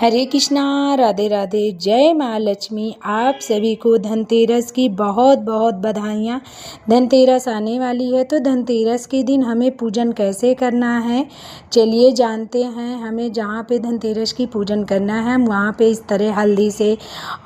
हरे कृष्णा, राधे राधे, जय माँ लक्ष्मी। आप सभी को धनतेरस की बहुत बहुत बधाइयाँ। धनतेरस आने वाली है तो धनतेरस के दिन हमें पूजन कैसे करना है, चलिए जानते हैं। हमें जहाँ पे धनतेरस की पूजन करना है वहाँ पे इस तरह हल्दी से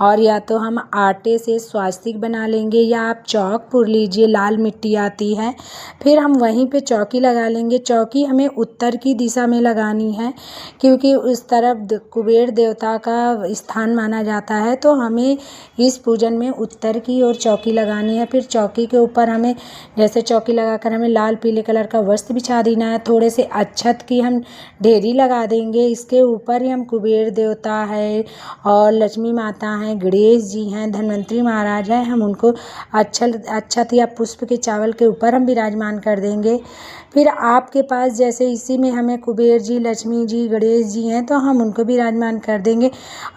और या तो हम आटे से स्वास्तिक बना लेंगे या आप चौक पुर लीजिए, लाल मिट्टी आती है। फिर हम वहीं पे चौकी लगा लेंगे। चौकी हमें उत्तर की दिशा में लगानी है क्योंकि उस तरफ कुबेर देवता का स्थान माना जाता है, तो हमें इस पूजन में उत्तर की ओर चौकी लगानी है। फिर चौकी के ऊपर हमें जैसे चौकी लगाकर हमें लाल पीले कलर का वस्त्र बिछा देना है। थोड़े से अक्षत की हम ढेरी लगा देंगे। इसके ऊपर ही हम कुबेर देवता है और लक्ष्मी माता हैं, गणेश जी हैं, धन्वंतरी महाराज हैं, हम उनको अक्षत या पुष्प के चावल के ऊपर हम विराजमान कर देंगे। फिर आपके पास जैसे इसी में हमें कुबेर जी, लक्ष्मी जी, गणेश जी हैं तो हम उनको विराजमान कर देंगे।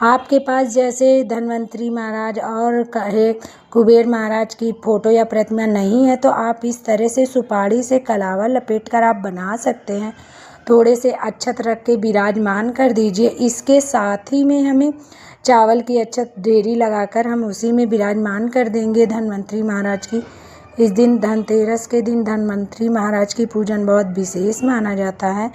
आपके पास जैसे धन्वंतरी महाराज और कहे कुबेर महाराज की फ़ोटो या प्रतिमा नहीं है तो आप इस तरह से सुपारी से कलावा लपेट कर आप बना सकते हैं। थोड़े से अक्षत रख के विराजमान कर दीजिए। इसके साथ ही में हमें चावल की अक्षत ढेरी लगाकर हम उसी में विराजमान कर देंगे धन्वंतरी महाराज की। इस दिन धनतेरस के दिन धन्वंतरी महाराज की पूजन बहुत विशेष माना जाता है।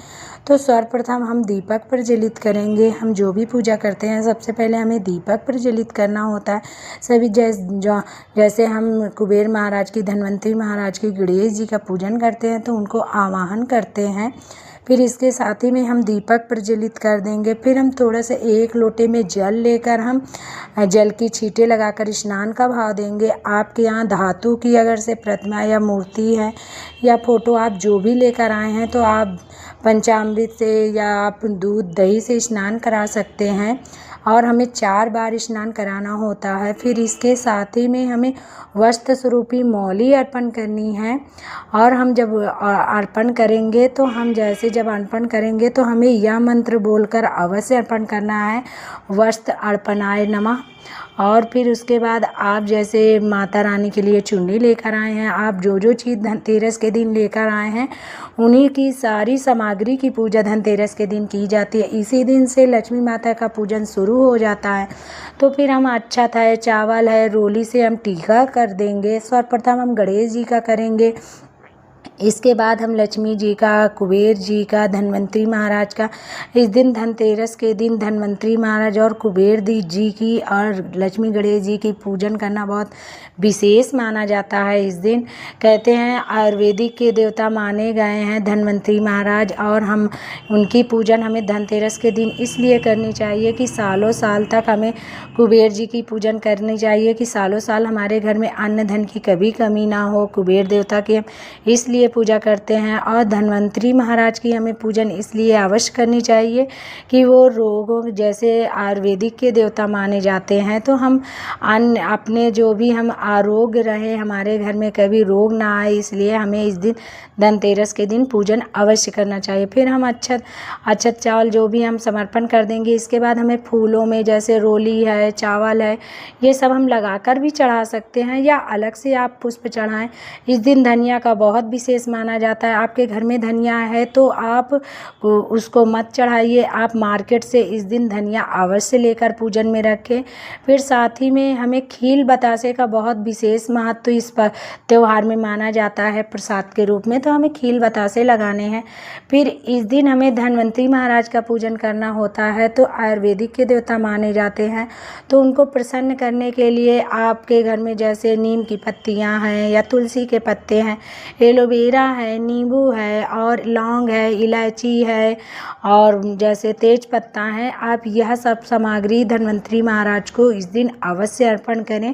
तो सर्वप्रथम हम दीपक प्रज्वलित करेंगे। हम जो भी पूजा करते हैं सबसे पहले हमें दीपक प्रज्वलित करना होता है। सभी जैसे हम कुबेर महाराज की, धन्वंतरी महाराज की, गणेश जी का पूजन करते हैं तो उनको आवाहन करते हैं। फिर इसके साथ ही में हम दीपक प्रज्वलित कर देंगे। फिर हम थोड़ा सा एक लोटे में जल लेकर हम जल की छींटे लगाकर स्नान का भाव देंगे। आपके यहाँ धातु की अगर से प्रतिमा या मूर्ति है या फोटो आप जो भी लेकर आए हैं तो आप पंचामृत से या आप दूध दही से स्नान करा सकते हैं और हमें 4 बार स्नान कराना होता है। फिर इसके साथ ही में हमें वस्त्र स्वरूपी मौली अर्पण करनी है। और हम जब अर्पण करेंगे तो हम जैसे जब अर्पण करेंगे तो हमें यह मंत्र बोलकर अवश्य अर्पण करना है, वस्त्र अर्पणाय नमः। और फिर उसके बाद आप जैसे माता रानी के लिए चुन्नी लेकर आए हैं, आप जो जो चीज़ धनतेरस के दिन लेकर आए हैं उन्हीं की सारी सामग्री की पूजा धनतेरस के दिन की जाती है। इसी दिन से लक्ष्मी माता का पूजन शुरू हो जाता है। तो फिर हम अक्षत है, चावल है, रोली से हम टीका कर देंगे। सर्वप्रथम हम गणेश जी का करेंगे, इसके बाद हम लक्ष्मी जी का, कुबेर जी का, धन्वंतरी महाराज का। इस दिन धनतेरस के दिन धन्वंतरी महाराज और कुबेर जी की और लक्ष्मी गणेश जी की पूजन करना बहुत विशेष माना जाता है। इस दिन कहते हैं आयुर्वेदिक के देवता माने गए हैं धन्वंतरी महाराज, और हम उनकी पूजन हमें धनतेरस के दिन इसलिए करनी चाहिए कि सालों साल तक हमें कुबेर जी की पूजन करनी चाहिए कि सालों साल हमारे घर में अन्न धन की कभी कमी ना हो। कुबेर देवता की हम इसलिए पूजा करते हैं और धन्वंतरी महाराज की हमें पूजन इसलिए अवश्य करनी चाहिए कि वो रोगों, जैसे आयुर्वेदिक के देवता माने जाते हैं, तो हम अन्न अपने जो भी हम आरोग्य रहे, हमारे घर में कभी रोग ना आए, इसलिए हमें इस दिन धनतेरस के दिन पूजन अवश्य करना चाहिए। फिर हम अक्षत चावल जो भी हम समर्पण कर देंगे। इसके बाद हमें फूलों में जैसे रोली है, चावल है, ये सब हम लगाकर भी चढ़ा सकते हैं या अलग से आप पुष्प चढ़ाएं। इस दिन धनिया का बहुत विशेष माना जाता है। आपके घर में धनिया है तो आप उसको मत चढ़ाइए, आप मार्केट से इस दिन धनिया अवश्य लेकर पूजन में रखें। फिर साथ ही में हमें खील बतासे का बहुत विशेष महत्व इस त्यौहार में माना जाता है प्रसाद के रूप में, तो हमें खील बतासे लगाने हैं। फिर इस दिन हमें धन्वंतरी महाराज का पूजन करना होता है। तो आयुर्वेदिक के देवता माने जाते हैं, तो उनको प्रसन्न करने के लिए आपके घर में जैसे नीम की पत्तियां हैं या तुलसी के पत्ते हैं, एलोवेरा है, नींबू है और लौंग है, इलायची है और जैसे तेज पत्ता है, आप यह सब सामग्री धन्वंतरी महाराज को इस दिन अवश्य अर्पण करें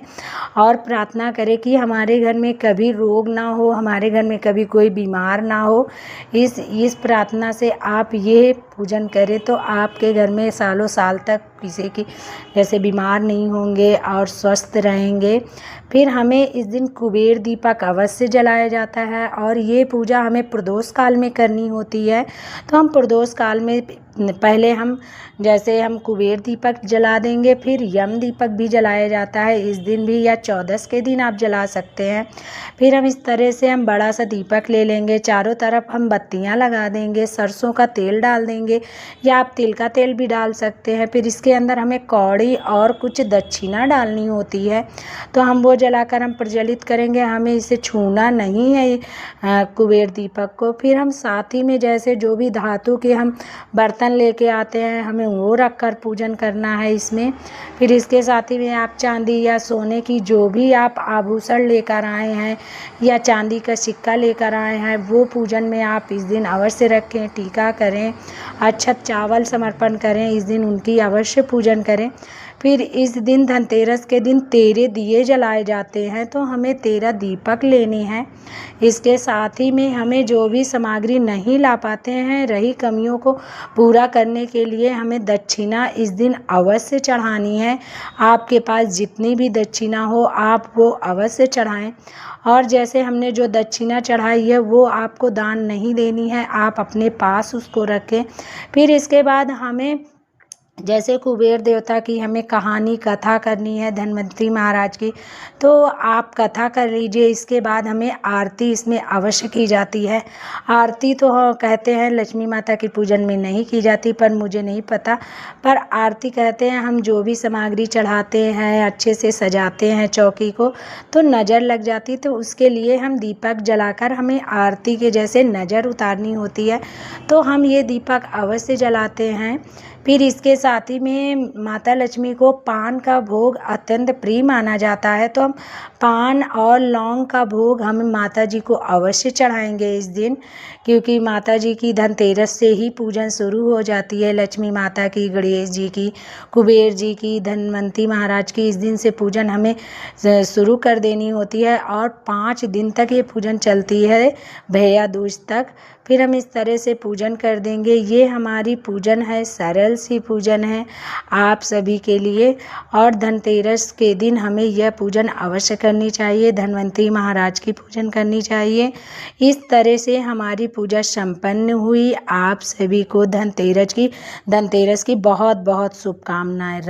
और प्रार्थना करें कि हमारे घर में कभी रोग ना हो, हमारे घर में कभी कोई बीमार ना हो। इस प्रार्थना से आप ये पूजन करें तो आपके घर में सालों साल तक किसी की जैसे बीमार नहीं होंगे और स्वस्थ रहेंगे। फिर हमें इस दिन कुबेर दीपक अवश्य जलाया जाता है और ये पूजा हमें प्रदोष काल में करनी होती है। तो हम प्रदोष काल में पहले हम जैसे हम कुबेर दीपक जला देंगे, फिर यम दीपक भी जलाया जाता है इस दिन भी, या 14 के दिन आप जला सकते हैं। फिर हम इस तरह से हम बड़ा सा दीपक ले लेंगे, चारों तरफ हम बत्तियां लगा देंगे, सरसों का तेल डाल देंगे या आप तिल का तेल भी डाल सकते हैं। फिर इसके अंदर हमें कौड़ी और कुछ दक्षिणा डालनी होती है, तो हम वो जलाकर हम प्रज्वलित करेंगे। हमें इसे छूना नहीं है कुबेर दीपक को। फिर हम साथ ही में जैसे जो भी धातु के हम बर्तन लेके आते हैं, हमें वो रख कर पूजन करना है इसमें। फिर इसके साथ ही में आप चांदी या सोने की जो भी आप आभूषण लेकर आए हैं या चांदी का सिक्का लेकर आए हैं, वो पूजन में आप इस दिन अवश्य रखें, टीका करें, अक्षत चावल समर्पण करें, इस दिन उनकी अवश्य पूजन करें। फिर इस दिन धनतेरस के दिन 13 दिए जलाए जाते हैं, तो हमें 13 दीपक लेने हैं। इसके साथ ही में हमें जो भी सामग्री नहीं ला पाते हैं, रही कमियों को पूरा करने के लिए हमें दक्षिणा इस दिन अवश्य चढ़ानी है। आपके पास जितनी भी दक्षिणा हो आप वो अवश्य चढ़ाएं। और जैसे हमने जो दक्षिणा चढ़ाई है वो आपको दान नहीं देनी है, आप अपने पास उसको रखें। फिर इसके बाद हमें जैसे कुबेर देवता की हमें कहानी कथा करनी है धन्वंतरी महाराज की, तो आप कथा कर लीजिए। इसके बाद हमें आरती इसमें अवश्य की जाती है। आरती तो कहते हैं लक्ष्मी माता की पूजन में नहीं की जाती, पर मुझे नहीं पता, पर आरती कहते हैं हम जो भी सामग्री चढ़ाते हैं अच्छे से सजाते हैं चौकी को, तो नज़र लग जाती, तो उसके लिए हम दीपक जलाकर हमें आरती के जैसे नज़र उतारनी होती है, तो हम ये दीपक अवश्य जलाते हैं। फिर इसके साथ ही में माता लक्ष्मी को पान का भोग अत्यंत प्रिय माना जाता है, तो हम पान और लौंग का भोग हम माता जी को अवश्य चढ़ाएंगे इस दिन, क्योंकि माता जी की धनतेरस से ही पूजन शुरू हो जाती है। लक्ष्मी माता की, गणेश जी की, कुबेर जी की, धन्वंतरी महाराज की इस दिन से पूजन हमें शुरू कर देनी होती है और 5 दिन तक ये पूजन चलती है, भैया दूज तक। फिर हम इस तरह से पूजन कर देंगे। ये हमारी पूजन है, सरल सी पूजन है आप सभी के लिए, और धनतेरस के दिन हमें यह पूजन अवश्य करनी चाहिए, धन्वंतरी महाराज की पूजन करनी चाहिए। इस तरह से हमारी पूजा संपन्न हुई। आप सभी को धनतेरस की बहुत बहुत शुभकामनाएं।